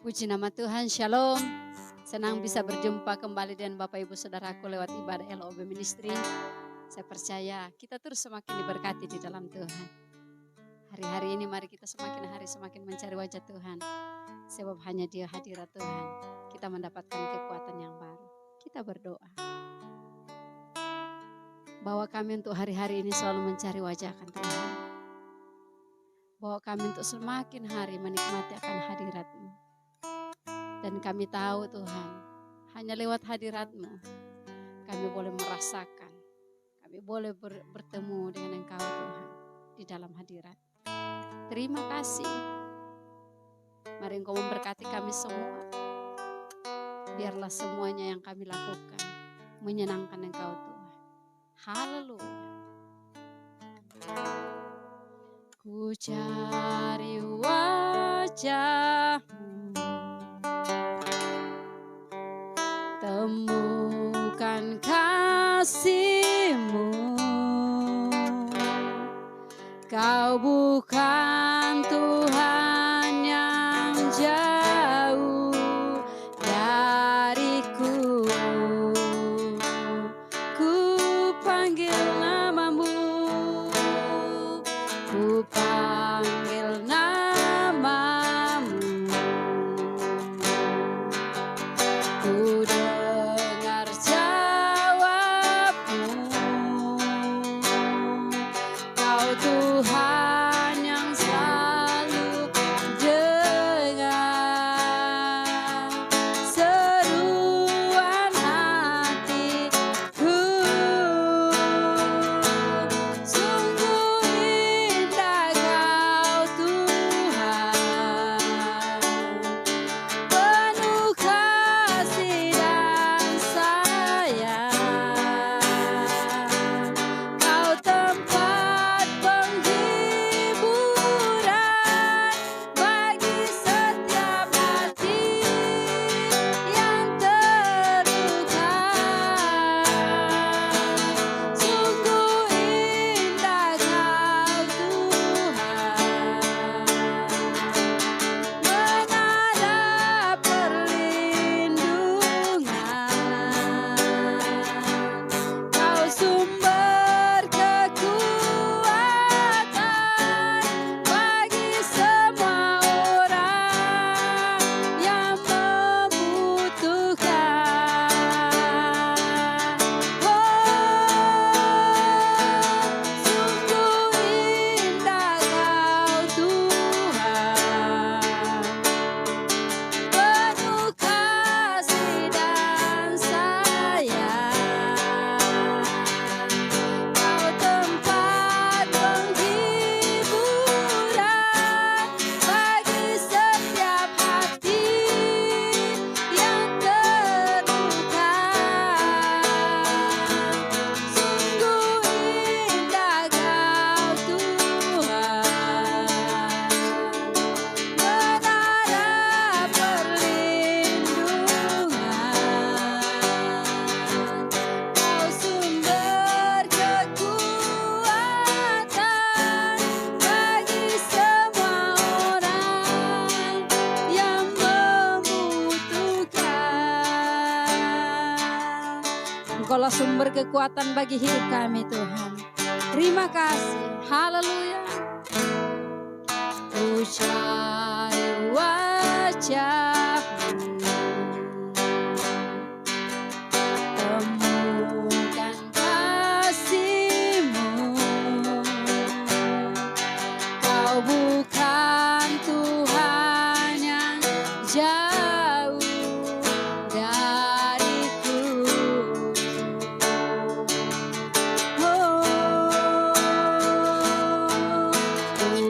Puji nama Tuhan, Shalom. Senang bisa berjumpa kembali dengan Bapak Ibu Saudaraku lewat ibadah LOB Ministry. Saya percaya kita terus semakin diberkati di dalam Tuhan. Hari-hari ini mari kita semakin hari semakin mencari wajah Tuhan. Sebab hanya Dia hadirat Tuhan, kita mendapatkan kekuatan yang baru. Kita berdoa. Bawa kami untuk hari-hari ini selalu mencari wajah akan Tuhan. Bawa kami untuk semakin hari menikmati akan hadirat-Mu. Dan kami tahu Tuhan, hanya lewat hadirat-Mu, kami boleh merasakan, kami boleh bertemu dengan Engkau Tuhan, di dalam hadirat. Terima kasih. Mari Engkau memberkati kami semua. Biarlah semuanya yang kami lakukan, menyenangkan Engkau Tuhan. Haleluya. Ku cari wajah-Mu, temukan kasih-Mu. Kau bukan Tuhan yang jauh dariku. Ku panggil nama-Mu, ku panggil nama-Mu. Ku dengar jawab-Mu. Kau Tuhan yang selalu dengar seruan hatiku. Sungguh indah Kau Tuhan, penuh kasih dan sayang. Kau tempat penghiburan bagi setiap hati yang terluka. Sungguh indah Kau Tuhan, menara perlindungan. Kau sumber kekuatan bagi semua orang yang membutuhkan. Sungguh indah Kau Tuhan, penuh kasih dan sayang. Kau tempat penghiburan bagi setiap hati yang terluka. Sungguh indah Kau Tuhan, menara perlindungan. Kau sumber kekuatan bagi semua orang yang membutuhkan. Engkaulah sumber kekuatan bagi hidup kami Tuhan. Terima kasih. Haleluya. Ku cari wajah-Mu, temukan kasih-Mu. Kau bukan Tuhan yang jauh dariku. Ku panggil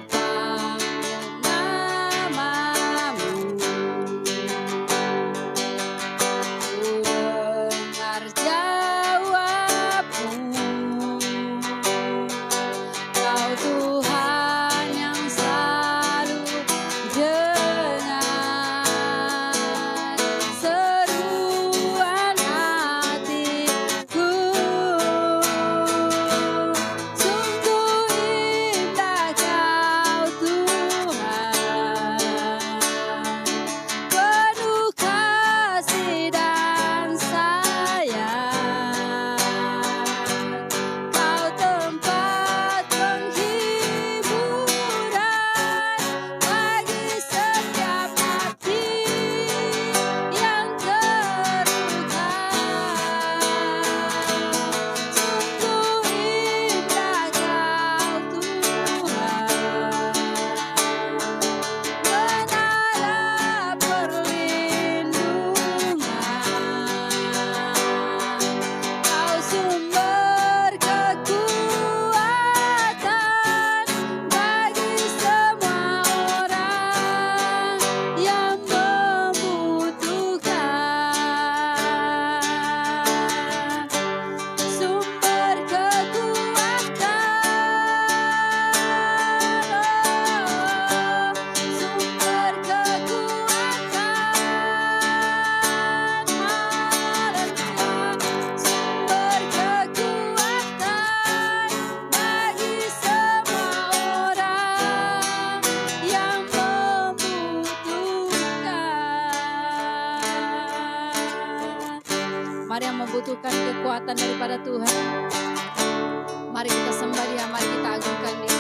membutuhkan kekuatan daripada Tuhan. Mari kita sembah Dia, mari kita agungkan Dia.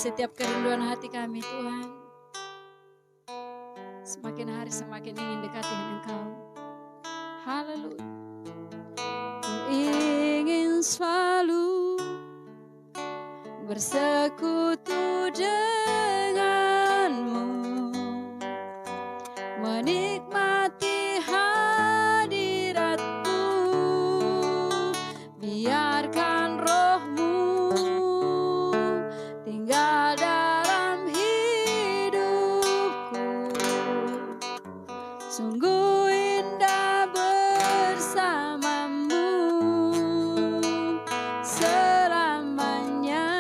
Setiap kerinduan hati kami Tuhan, semakin hari semakin ingin dekat dengan Engkau. Haleluya. Ku ingin selalu bersekutu denganmu, menikmati hadiratmu, biarkan rohmu tinggal dalam hidupku. Sungguh indah bersamamu selamanya.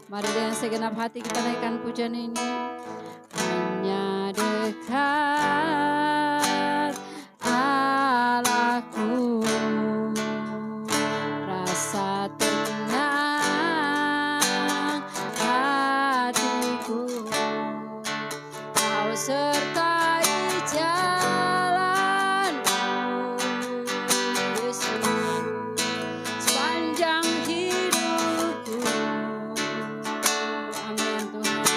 Mari dengan segenap hati kita naikkan pujian ini. Hanya dekat Allahku, rasa tenang hatiku, Kau sertai jalanku, Yesus, sepanjang hidupku. Amin Tuhan.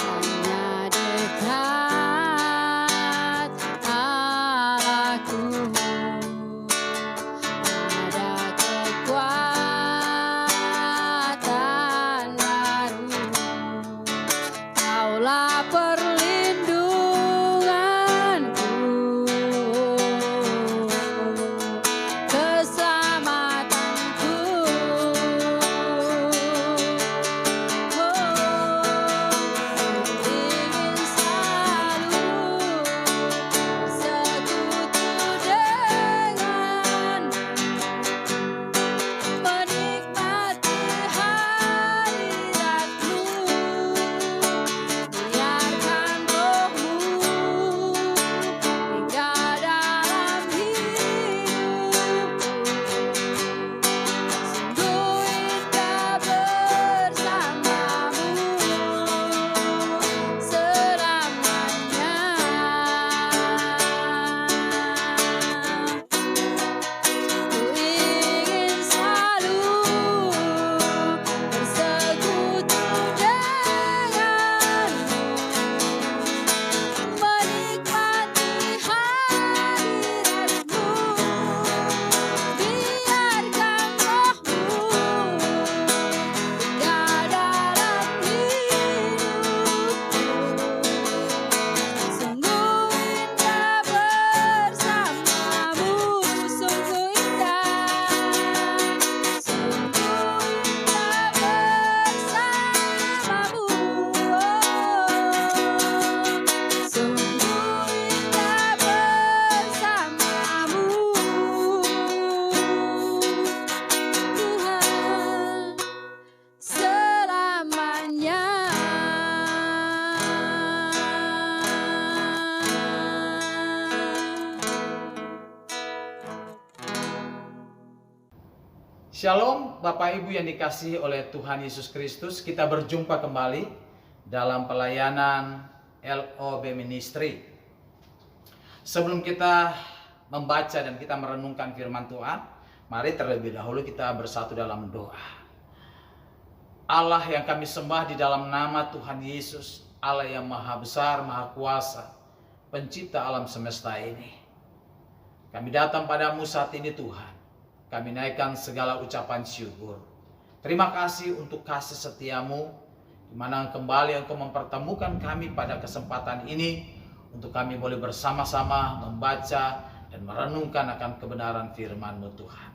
Hanya Shalom Bapak Ibu yang dikasihi oleh Tuhan Yesus Kristus. Kita berjumpa kembali dalam pelayanan LOB Ministry. Sebelum kita membaca dan kita merenungkan firman Tuhan, mari terlebih dahulu kita bersatu dalam doa. Allah yang kami sembah di dalam nama Tuhan Yesus, Allah yang maha besar, maha kuasa, pencipta alam semesta ini. Kami datang padamu saat ini Tuhan. Kami naikkan segala ucapan syukur. Terima kasih untuk kasih setiamu, di mana kembali Engkau mempertemukan kami pada kesempatan ini, untuk kami boleh bersama-sama membaca dan merenungkan akan kebenaran firman-Mu Tuhan.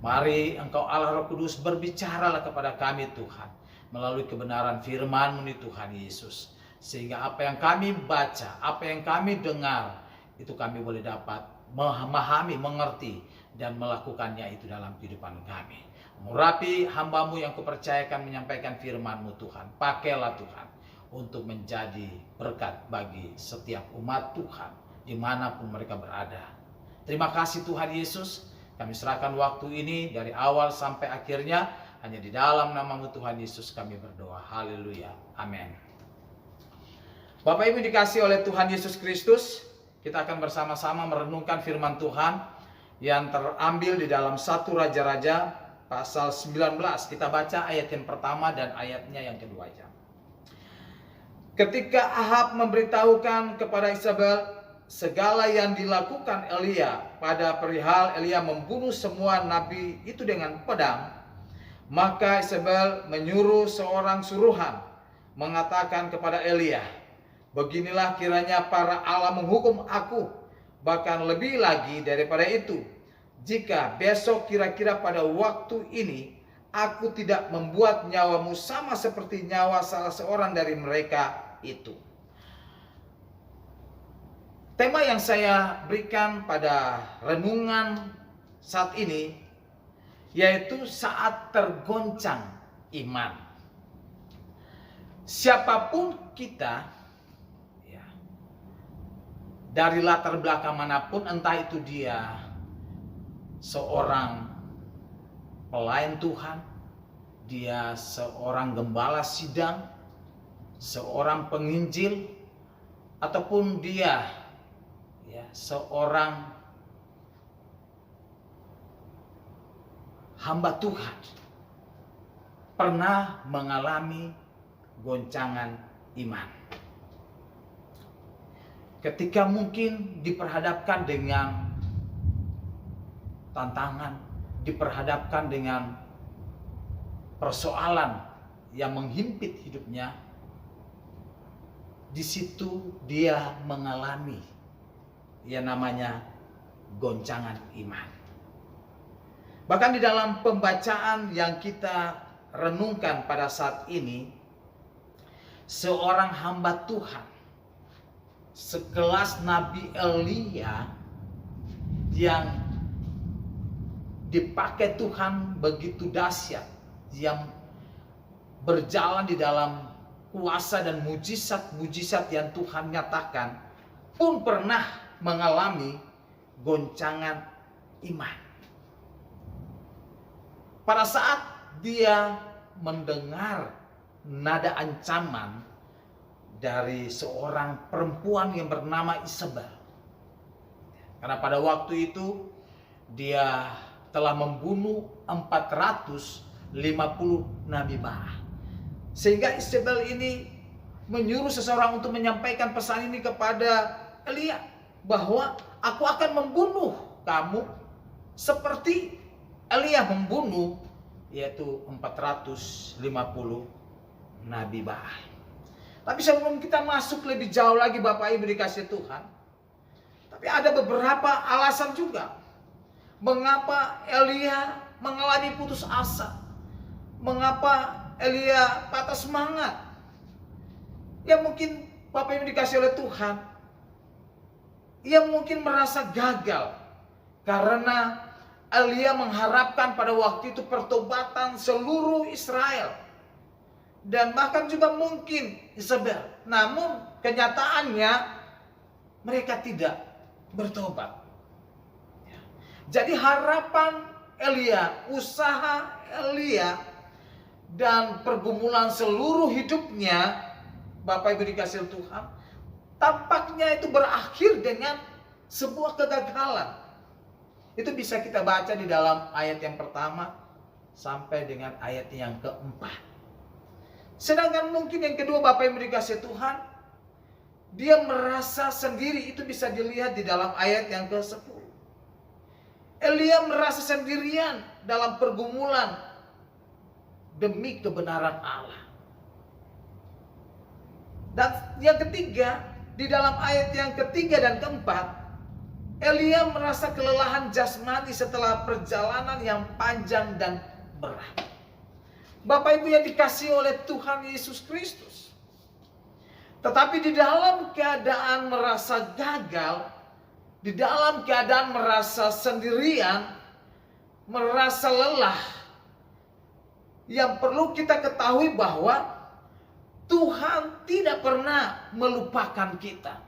Mari Engkau Allah Roh Kudus berbicaralah kepada kami Tuhan, melalui kebenaran firman-Mu nih Tuhan Yesus. Sehingga apa yang kami baca, apa yang kami dengar, itu kami boleh dapat memahami, mengerti, dan melakukannya itu dalam kehidupan kami. Murapi hamba-Mu yang Kupercayakan menyampaikan firman-Mu Tuhan. Pakailah Tuhan untuk menjadi berkat bagi setiap umat Tuhan dimanapun mereka berada. Terima kasih Tuhan Yesus. Kami serahkan waktu ini dari awal sampai akhirnya. Hanya di dalam nama-Mu Tuhan Yesus kami berdoa. Haleluya. Amin. Bapak Ibu dikasihi oleh Tuhan Yesus Kristus, kita akan bersama-sama merenungkan firman Tuhan yang terambil di dalam 1 Raja-Raja pasal 19. Kita baca ayat yang pertama dan ayatnya yang kedua aja. Ketika Ahab memberitahukan kepada Isabel segala yang dilakukan Elia pada perihal Elia membunuh semua nabi itu dengan pedang, maka Isabel menyuruh seorang suruhan mengatakan kepada Elia, "Beginilah kiranya para Allah menghukum aku, bahkan lebih lagi daripada itu, jika besok kira-kira pada waktu ini aku tidak membuat nyawamu sama seperti nyawa salah seorang dari mereka itu." Tema yang saya berikan pada renungan saat ini yaitu saat tergoncang iman. Siapapun kita, dari latar belakang manapun, entah itu dia seorang pelayan Tuhan, dia seorang gembala sidang, seorang penginjil, ataupun dia seorang hamba Tuhan, pernah mengalami goncangan iman. Ketika mungkin diperhadapkan dengan tantangan, diperhadapkan dengan persoalan yang menghimpit hidupnya, di situ dia mengalami yang namanya goncangan iman. Bahkan di dalam pembacaan yang kita renungkan pada saat ini, seorang hamba Tuhan sekelas Nabi Elia yang dipakai Tuhan begitu dahsyat, yang berjalan di dalam kuasa dan mujizat-mujizat yang Tuhan nyatakan, pun pernah mengalami goncangan iman. Pada saat dia mendengar nada ancaman dari seorang perempuan yang bernama Isabel. Karena pada waktu itu dia telah membunuh 450 nabi Baal. Sehingga Isabel ini menyuruh seseorang untuk menyampaikan pesan ini kepada Elia, bahwa aku akan membunuh kamu seperti Elia membunuh, yaitu 450 nabi Baal. Tapi sebelum kita masuk lebih jauh lagi Bapak Ibu dikasih Tuhan, tapi ada beberapa alasan juga mengapa Elia mengalami putus asa, mengapa Elia patah semangat. Ya mungkin Bapak Ibu dikasih oleh Tuhan, ia mungkin merasa gagal karena Elia mengharapkan pada waktu itu pertobatan seluruh Israel, dan bahkan juga mungkin Isabel. Namun kenyataannya mereka tidak bertobat. Jadi harapan Elia, usaha Elia, dan pergumulan seluruh hidupnya, Bapak Ibu dikasih Tuhan, tampaknya itu berakhir dengan sebuah kegagalan. Itu bisa kita baca di dalam ayat yang pertama sampai dengan ayat yang keempat. Sedangkan mungkin yang kedua, Bapak Ibu dikasih Tuhan, dia merasa sendiri. Itu bisa dilihat di dalam ayat yang ke-10. Elia merasa sendirian dalam pergumulan demi kebenaran Allah. Dan yang ketiga, di dalam ayat yang ketiga dan keempat, Elia merasa kelelahan jasmani setelah perjalanan yang panjang dan berat. Bapak Ibu yang dikasihi oleh Tuhan Yesus Kristus. Tetapi di dalam keadaan merasa gagal, di dalam keadaan merasa sendirian, merasa lelah, yang perlu kita ketahui bahwa Tuhan tidak pernah melupakan kita.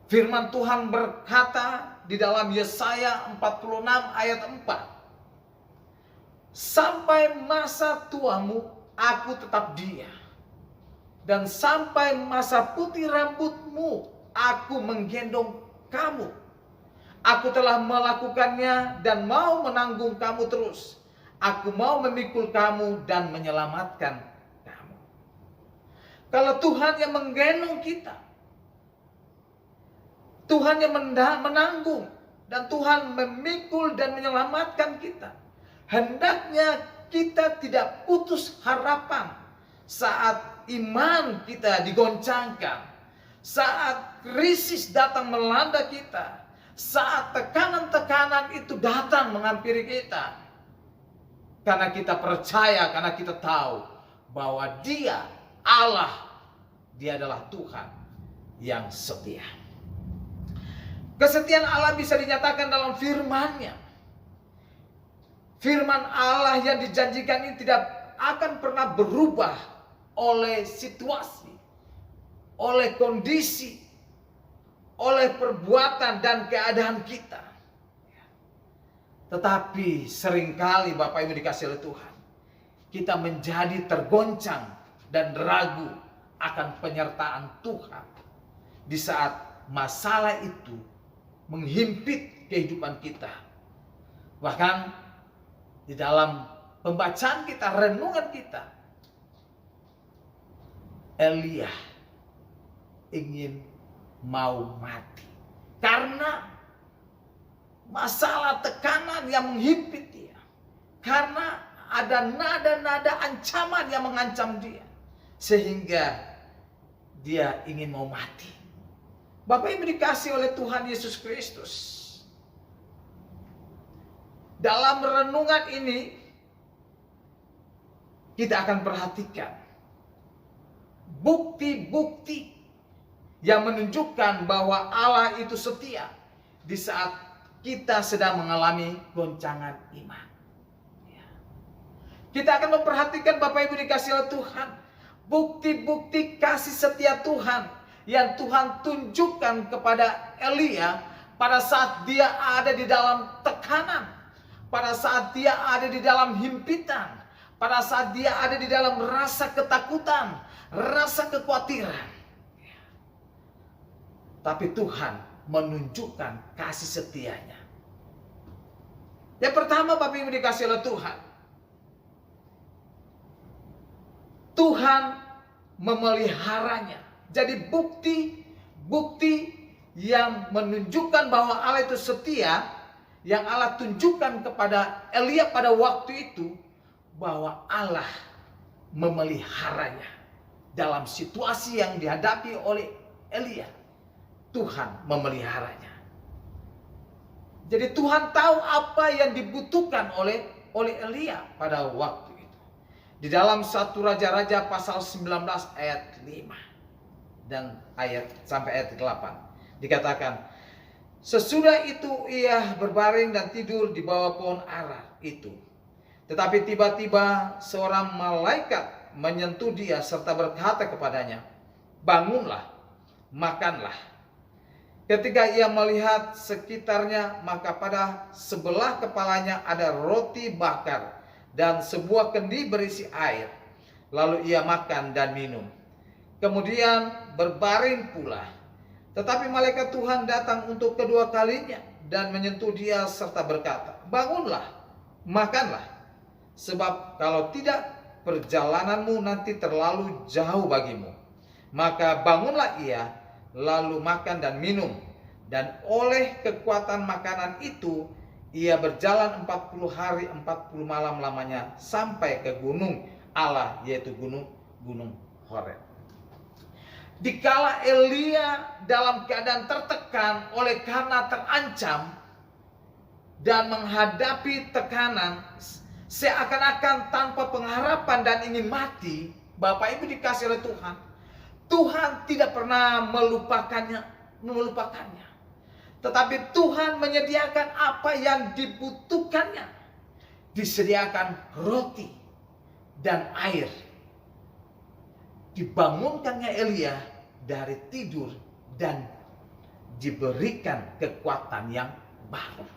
Firman Tuhan berkata di dalam Yesaya 46 ayat 4. Sampai masa tuamu aku tetap dia. Dan sampai masa putih rambutmu aku menggendong kamu. Aku telah melakukannya dan mau menanggung kamu terus. Aku mau memikul kamu dan menyelamatkan kamu. Kalau Tuhan yang menggendong kita, Tuhan yang menanggung, dan Tuhan memikul dan menyelamatkan kita, hendaknya kita tidak putus harapan saat iman kita digoncangkan, saat krisis datang melanda kita, saat tekanan-tekanan itu datang menghampiri kita. Karena kita percaya, karena kita tahu bahwa Dia, Allah, Dia adalah Tuhan yang setia. Kesetiaan Allah bisa dinyatakan dalam firman-Nya. Firman Allah yang dijanjikan ini tidak akan pernah berubah oleh situasi, oleh kondisi, oleh perbuatan dan keadaan kita. Tetapi seringkali Bapak Ibu dikasih oleh Tuhan, kita menjadi tergoncang dan ragu akan penyertaan Tuhan di saat masalah itu menghimpit kehidupan kita. Bahkan di dalam pembacaan kita, renungan kita, Elia ingin mau mati karena masalah tekanan yang menghimpit dia, karena ada nada-nada ancaman yang mengancam dia, sehingga dia ingin mau mati. Bapak Ibu dikasih oleh Tuhan Yesus Kristus, dalam renungan ini kita akan perhatikan bukti-bukti yang menunjukkan bahwa Allah itu setia di saat kita sedang mengalami goncangan iman. Kita akan memperhatikan Bapak Ibu dikasih oleh Tuhan, bukti-bukti kasih setia Tuhan yang Tuhan tunjukkan kepada Elia pada saat dia ada di dalam tekanan, pada saat dia ada di dalam himpitan, pada saat dia ada di dalam rasa ketakutan, rasa kekhawatiran. Tapi Tuhan menunjukkan kasih setianya. Yang pertama Bapak Ibu dikasih oleh Tuhan, Tuhan memeliharanya. Jadi bukti yang menunjukkan bahwa Allah itu setia, yang Allah tunjukkan kepada Elia pada waktu itu, bahwa Allah memeliharanya dalam situasi yang dihadapi oleh Elia. Tuhan memeliharanya. Jadi Tuhan tahu apa yang dibutuhkan oleh Elia pada waktu itu. Di dalam 1 Raja-Raja pasal 19 ayat 5 dan sampai ayat 8 dikatakan, sesudah itu ia berbaring dan tidur di bawah pohon ara itu. Tetapi tiba-tiba seorang malaikat menyentuh dia serta berkata kepadanya, bangunlah, makanlah. Ketika ia melihat sekitarnya, maka pada sebelah kepalanya ada roti bakar dan sebuah kendi berisi air. Lalu ia makan dan minum. Kemudian berbaring pula. Tetapi malaikat Tuhan datang untuk kedua kalinya dan menyentuh dia serta berkata, "Bangunlah, makanlah. Sebab kalau tidak, perjalananmu nanti terlalu jauh bagimu." Maka bangunlah ia, lalu makan dan minum. Dan oleh kekuatan makanan itu, ia berjalan 40 hari 40 malam lamanya sampai ke gunung Allah, yaitu gunung Horeb. Dikala Elia dalam keadaan tertekan oleh karena terancam dan menghadapi tekanan, seakan-akan tanpa pengharapan dan ingin mati, Bapak Ibu dikasih oleh Tuhan, Tuhan tidak pernah melupakannya. Tetapi Tuhan menyediakan apa yang dibutuhkannya. Disediakan roti dan air. Dibangunkannya Elia dari tidur dan diberikan kekuatan yang baru.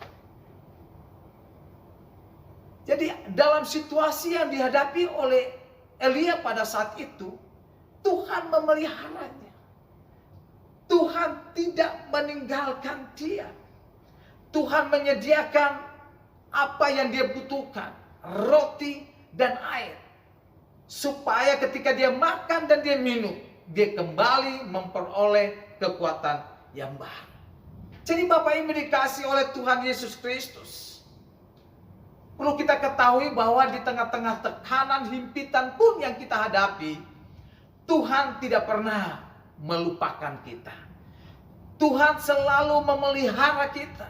Jadi dalam situasi yang dihadapi oleh Elia pada saat itu, Tuhan memeliharanya. Tuhan tidak meninggalkan dia. Tuhan menyediakan apa yang dia butuhkan, roti dan air. Supaya ketika dia makan dan dia minum, dia kembali memperoleh kekuatan yang baru. Jadi Bapak Ibu dikasih oleh Tuhan Yesus Kristus, perlu kita ketahui bahwa di tengah-tengah tekanan, himpitan pun yang kita hadapi, Tuhan tidak pernah melupakan kita. Tuhan selalu memelihara kita.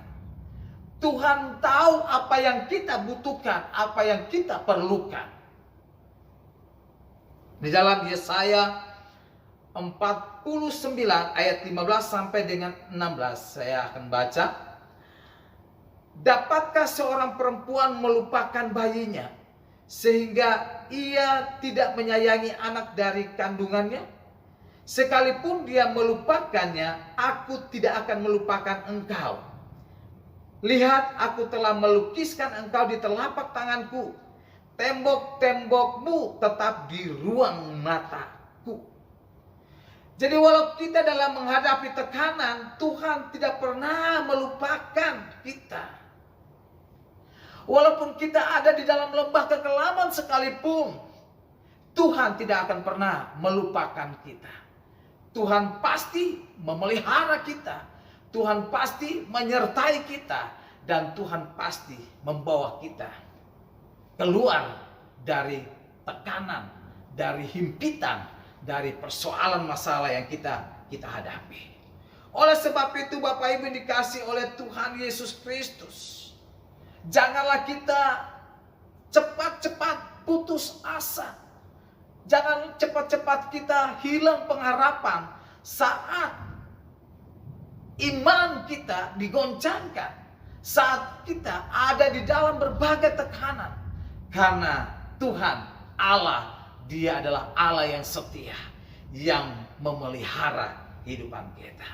Tuhan tahu apa yang kita butuhkan, apa yang kita perlukan. Di dalam Yesaya 49 ayat 15 sampai dengan 16 saya akan baca. Dapatkah seorang perempuan melupakan bayinya sehingga ia tidak menyayangi anak dari kandungannya? Sekalipun dia melupakannya, aku tidak akan melupakan engkau. Lihat, aku telah melukiskan engkau di telapak tanganku. Tembok-tembokmu tetap di ruang mataku. Jadi walau kita dalam menghadapi tekanan, Tuhan tidak pernah melupakan kita. Walaupun kita ada di dalam lembah kekelaman sekalipun, Tuhan tidak akan pernah melupakan kita. Tuhan pasti memelihara kita. Tuhan pasti menyertai kita. Dan Tuhan pasti membawa kita keluar dari tekanan, dari himpitan, dari persoalan masalah yang kita hadapi. Oleh sebab itu Bapak Ibu dikasih oleh Tuhan Yesus Kristus, janganlah kita cepat-cepat putus asa. Jangan cepat-cepat kita hilang pengharapan saat iman kita digoncangkan, saat kita ada di dalam berbagai tekanan. Karena Tuhan Allah, Dia adalah Allah yang setia, yang memelihara kehidupan kita.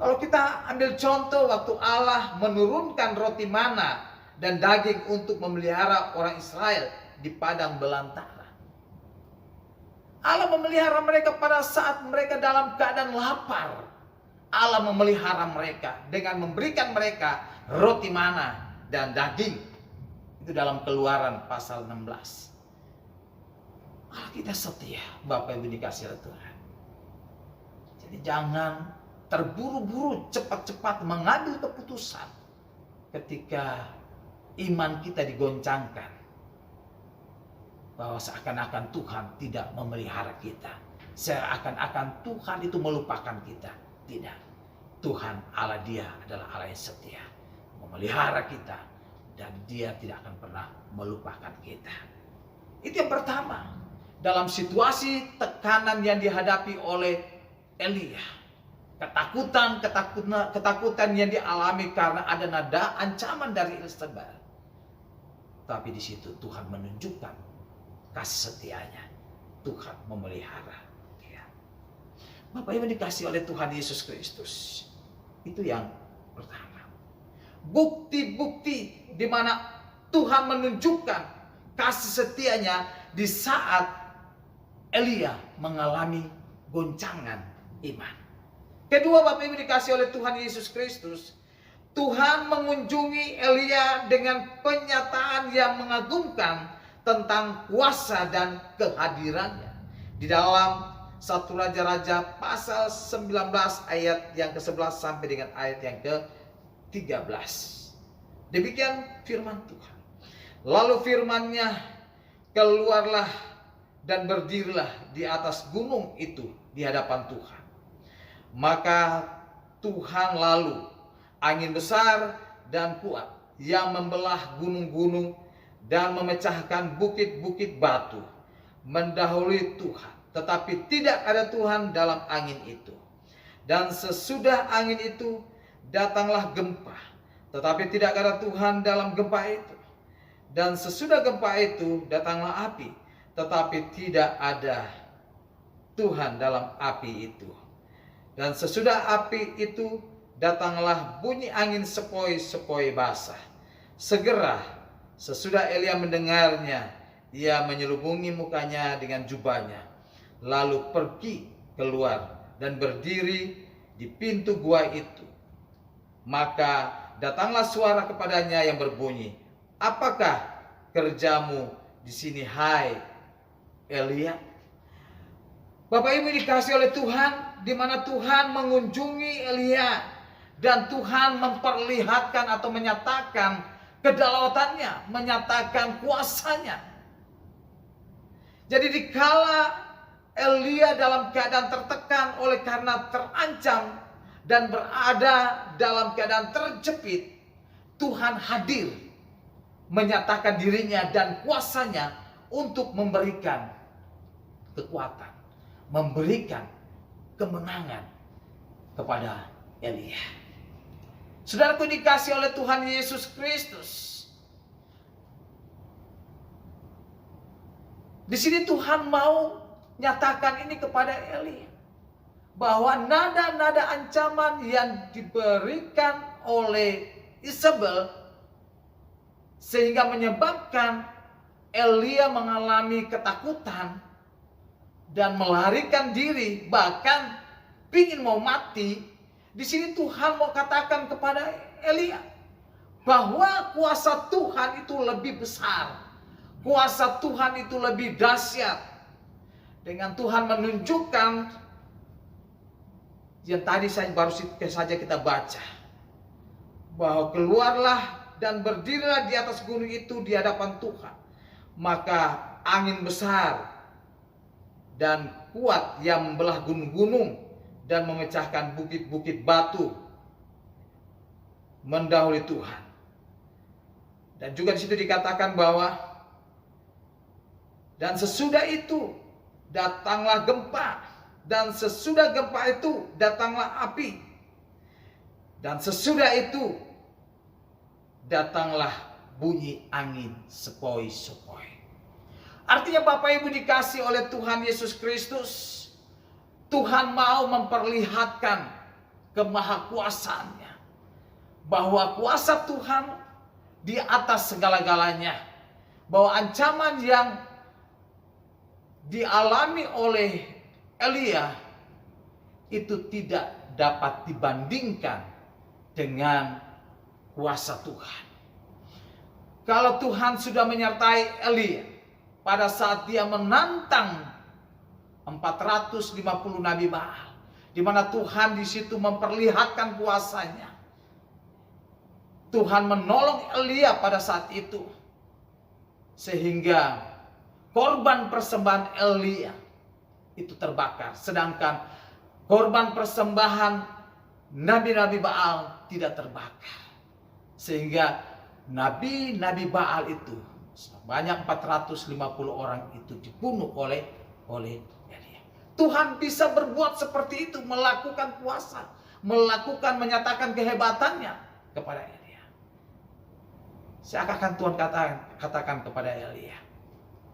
Kalau kita ambil contoh waktu Allah menurunkan roti mana dan daging untuk memelihara orang Israel di padang belantara. Allah memelihara mereka pada saat mereka dalam keadaan lapar. Allah memelihara mereka dengan memberikan mereka roti mana dan daging. Itu dalam Keluaran pasal 16. Allah kita setia, Bapak Ibu dikasih oleh Tuhan. Jadi jangan terburu-buru cepat-cepat mengambil keputusan ketika iman kita digoncangkan. Bahwa seakan-akan Tuhan tidak memelihara kita. Seakan-akan Tuhan itu melupakan kita. Tidak. Tuhan Allah, Dia adalah Allah yang setia. Memelihara kita. Dan Dia tidak akan pernah melupakan kita. Itu yang pertama. Dalam situasi tekanan yang dihadapi oleh Elia. Ketakutan yang dialami karena ada nada ancaman dari Yezebel. Tapi di situ Tuhan menunjukkan kasih setianya. Tuhan memelihara dia. Bapak Ibu dikasih oleh Tuhan Yesus Kristus. Itu yang pertama. Bukti-bukti di mana Tuhan menunjukkan kasih setianya di saat Elia mengalami goncangan iman. Kedua, Bapak Ibu dikasih oleh Tuhan Yesus Kristus, Tuhan mengunjungi Elia dengan penyataan yang mengagumkan tentang kuasa dan kehadirannya. Di dalam 1 Raja-Raja pasal 19 ayat yang ke-11 sampai dengan ayat yang ke-13. Demikian firman Tuhan. Lalu firman-Nya, keluarlah dan berdirilah di atas gunung itu di hadapan Tuhan. Maka Tuhan lalu angin besar dan kuat yang membelah gunung-gunung dan memecahkan bukit-bukit batu mendahului Tuhan. Tetapi tidak ada Tuhan dalam angin itu. Dan sesudah angin itu datanglah gempa. Tetapi tidak ada Tuhan dalam gempa itu. Dan sesudah gempa itu datanglah api. Tetapi tidak ada Tuhan dalam api itu. Dan sesudah api itu datanglah bunyi angin sepoi-sepoi basah. Segera sesudah Elia mendengarnya, ia menyelubungi mukanya dengan jubahnya, lalu pergi keluar dan berdiri di pintu gua itu. Maka datanglah suara kepadanya yang berbunyi, apakah kerjamu di sini, hai Elia? Bapak Ibu dikasih oleh Tuhan, di mana Tuhan mengunjungi Elia dan Tuhan memperlihatkan atau menyatakan kedaulatannya, menyatakan kuasanya. Jadi dikala Elia dalam keadaan tertekan oleh karena terancam dan berada dalam keadaan terjepit, Tuhan hadir menyatakan dirinya dan kuasanya untuk memberikan kekuatan, memberikan kemenangan kepada Elia. Saudaraku dikasih oleh Tuhan Yesus Kristus, di sini Tuhan mau nyatakan ini kepada Elia, bahwa nada-nada ancaman yang diberikan oleh Isabel sehingga menyebabkan Elia mengalami ketakutan dan melarikan diri, bahkan ingin mau mati. Di sini Tuhan mau katakan kepada Elia bahwa kuasa Tuhan itu lebih besar, kuasa Tuhan itu lebih dahsyat. Dengan Tuhan menunjukkan yang tadi baru saja kita baca, bahwa keluarlah dan berdirilah di atas gunung itu di hadapan Tuhan. Maka angin besar dan kuat yang membelah gunung-gunung dan memecahkan bukit-bukit batu mendahului Tuhan. Dan juga di situ dikatakan bahwa dan sesudah itu datanglah gempa, dan sesudah gempa itu datanglah api, dan sesudah itu datanglah bunyi angin sepoi-sepoi. Artinya Bapak Ibu dikasih oleh Tuhan Yesus Kristus, Tuhan mau memperlihatkan kemahakuasaannya, bahwa kuasa Tuhan di atas segala-galanya, bahwa ancaman yang dialami oleh Elia itu tidak dapat dibandingkan dengan kuasa Tuhan. Kalau Tuhan sudah menyertai Elia pada saat dia menantang 450 nabi Baal, di mana Tuhan di situ memperlihatkan kuasanya. Tuhan menolong Elia pada saat itu, sehingga korban persembahan Elia itu terbakar, sedangkan korban persembahan nabi-nabi Baal tidak terbakar. Sehingga nabi-nabi Baal itu sebanyak 450 orang itu dibunuh oleh Elia. Tuhan bisa berbuat seperti itu, melakukan kuasa, menyatakan kehebatannya kepada Elia. Seakan-akan Tuhan katakan kepada Elia,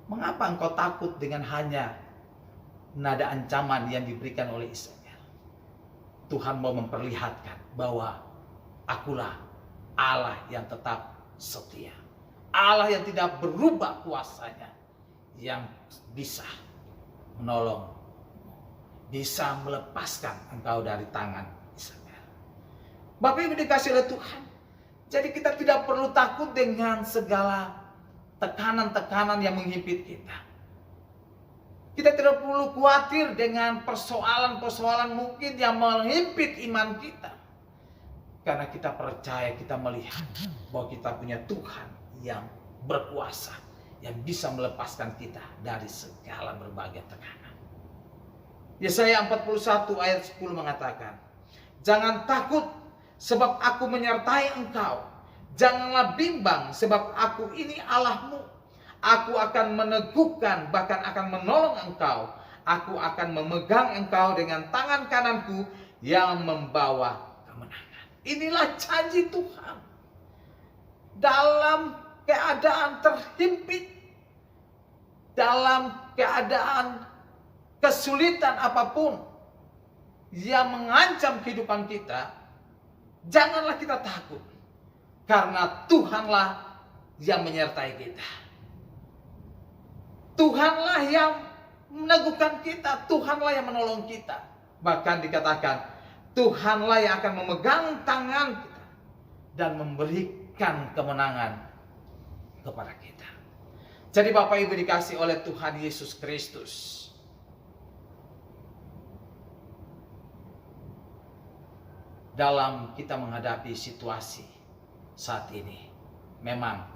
mengapa engkau takut dengan hanya nada ancaman yang diberikan oleh Isabel? Tuhan mau memperlihatkan bahwa akulah Allah yang tetap setia. Allah yang tidak berubah kuasanya, yang bisa menolong, bisa melepaskan engkau dari tangan Israel. Bapak Ibu dikasih oleh Tuhan, jadi kita tidak perlu takut dengan segala tekanan-tekanan yang menghimpit kita. Kita tidak perlu khawatir dengan persoalan-persoalan mungkin yang menghimpit iman kita. Karena kita percaya, kita melihat bahwa kita punya Tuhan yang berkuasa, yang bisa melepaskan kita dari segala berbagai tekanan. Yesaya 41 ayat 10 mengatakan, "Jangan takut sebab aku menyertai engkau. Janganlah bimbang sebab aku ini Allahmu. Aku akan meneguhkan, bahkan akan menolong engkau. Aku akan memegang engkau dengan tangan kananku yang membawa kemenangan." Inilah janji Tuhan. Dalam keadaan terhimpit, dalam keadaan kesulitan apapun yang mengancam kehidupan kita, janganlah kita takut. Karena Tuhanlah yang menyertai kita. Tuhanlah yang meneguhkan kita, Tuhanlah yang menolong kita. Bahkan dikatakan, Tuhanlah yang akan memegang tangan kita dan memberikan kemenangan kepada kita. Jadi Bapak Ibu dikasih oleh Tuhan Yesus Kristus, dalam kita menghadapi situasi saat ini, memang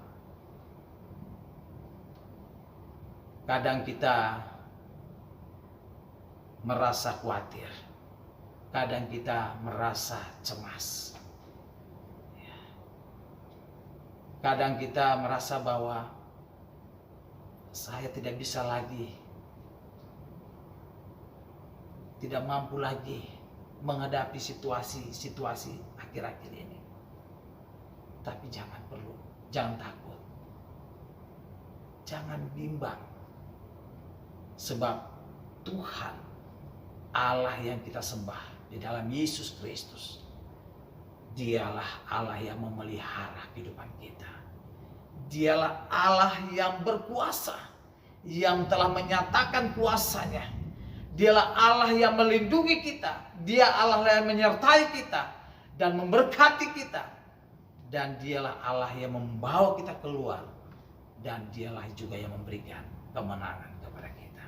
kadang kita merasa khawatir, kadang kita merasa cemas, kadang kita merasa bahwa saya tidak bisa lagi, tidak mampu lagi menghadapi situasi akhir-akhir ini. Tapi jangan takut, jangan bimbang, sebab Tuhan Allah yang kita sembah di dalam Yesus Kristus, Dialah Allah yang memelihara kehidupan kita. Dialah Allah yang berkuasa, yang telah menyatakan kuasanya. Dialah Allah yang melindungi kita. Dia Allah yang menyertai kita dan memberkati kita. Dan Dialah Allah yang membawa kita keluar. Dan Dialah juga yang memberikan kemenangan kepada kita.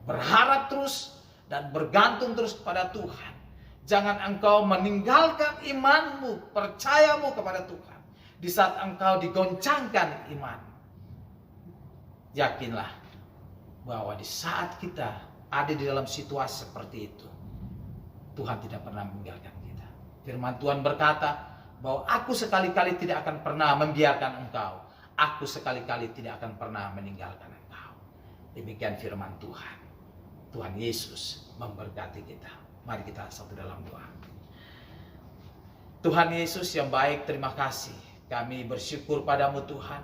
Berharap terus dan bergantung terus kepada Tuhan. Jangan engkau meninggalkan imanmu, percayamu kepada Tuhan. Di saat engkau digoncangkan iman, yakinlah bahwa di saat kita ada di dalam situasi seperti itu, Tuhan tidak pernah meninggalkan kita. Firman Tuhan berkata bahwa aku sekali-kali tidak akan pernah membiarkan engkau. Aku sekali-kali tidak akan pernah meninggalkan engkau. Demikian firman Tuhan. Tuhan Yesus memberkati kita. Mari kita satu dalam doa. Tuhan Yesus yang baik, terima kasih. Kami bersyukur padamu Tuhan.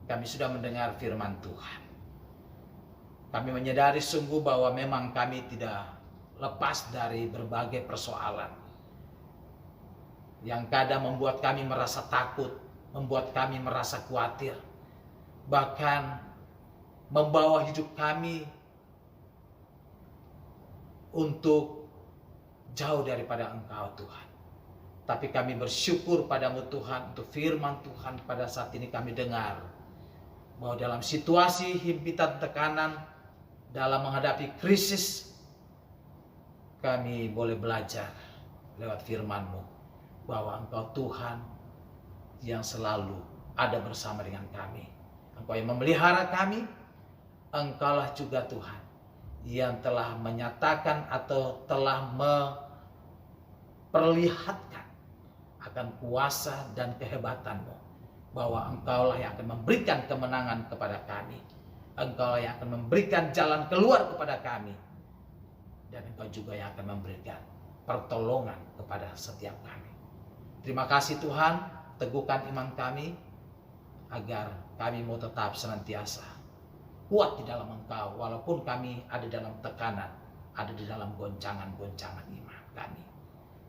Kami sudah mendengar firman Tuhan. Kami menyadari sungguh bahwa memang kami tidak lepas dari berbagai persoalan yang kadang membuat kami merasa takut, membuat kami merasa khawatir, bahkan membawa hidup kami untuk jauh daripada Engkau Tuhan. Tapi kami bersyukur padamu Tuhan untuk firman Tuhan pada saat ini kami dengar bahwa dalam situasi himpitan tekanan, dalam menghadapi krisis, kami boleh belajar lewat firman-Mu bahwa Engkau Tuhan yang selalu ada bersama dengan kami. Engkau yang memelihara kami. Engkaulah juga Tuhan yang telah menyatakan atau telah memperlihatkan akan kuasa dan kehebatanmu, bahwa Engkaulah yang akan memberikan kemenangan kepada kami. Engkaulah yang akan memberikan jalan keluar kepada kami, dan Engkau juga yang akan memberikan pertolongan kepada setiap kami. Terima kasih Tuhan, teguhkan iman kami agar kami mau tetap senantiasa kuat di dalam Engkau, walaupun kami ada dalam tekanan, ada di dalam goncangan-goncangan iman kami.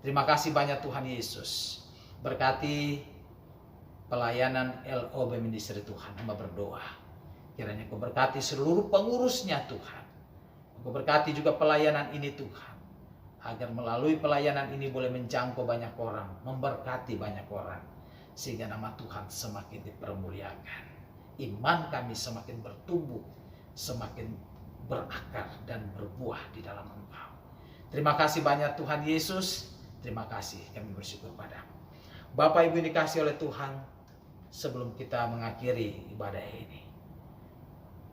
Terima kasih banyak Tuhan Yesus. Berkati pelayanan LOB Ministry Tuhan. Hamba berdoa. Kiranya Kau berkati seluruh pengurusnya Tuhan. Kau berkati juga pelayanan ini Tuhan. Agar melalui pelayanan ini boleh menjangkau banyak orang. Memberkati banyak orang. Sehingga nama Tuhan semakin dipermuliakan. Iman kami semakin bertumbuh. Semakin berakar dan berbuah di dalam Engkau. Terima kasih banyak Tuhan Yesus. Terima kasih, kami bersyukur padamu. Bapak Ibu dikasih oleh Tuhan, sebelum kita mengakhiri ibadah ini,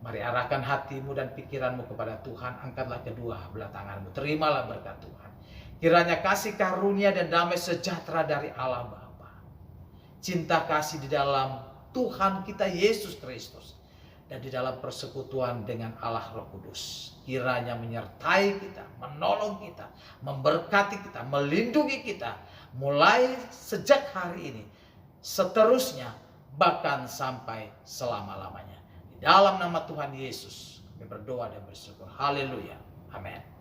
mari arahkan hatimu dan pikiranmu kepada Tuhan. Angkatlah kedua belah tanganmu, terimalah berkat Tuhan. Kiranya kasih karunia dan damai sejahtera dari Allah Bapa, cinta kasih di dalam Tuhan kita Yesus Kristus, dan di dalam persekutuan dengan Allah Roh Kudus, kiranya menyertai kita, menolong kita, memberkati kita, melindungi kita, mulai sejak hari ini, seterusnya, bahkan sampai selama-lamanya. Di dalam nama Tuhan Yesus, kami berdoa dan bersyukur. Haleluya. Amin.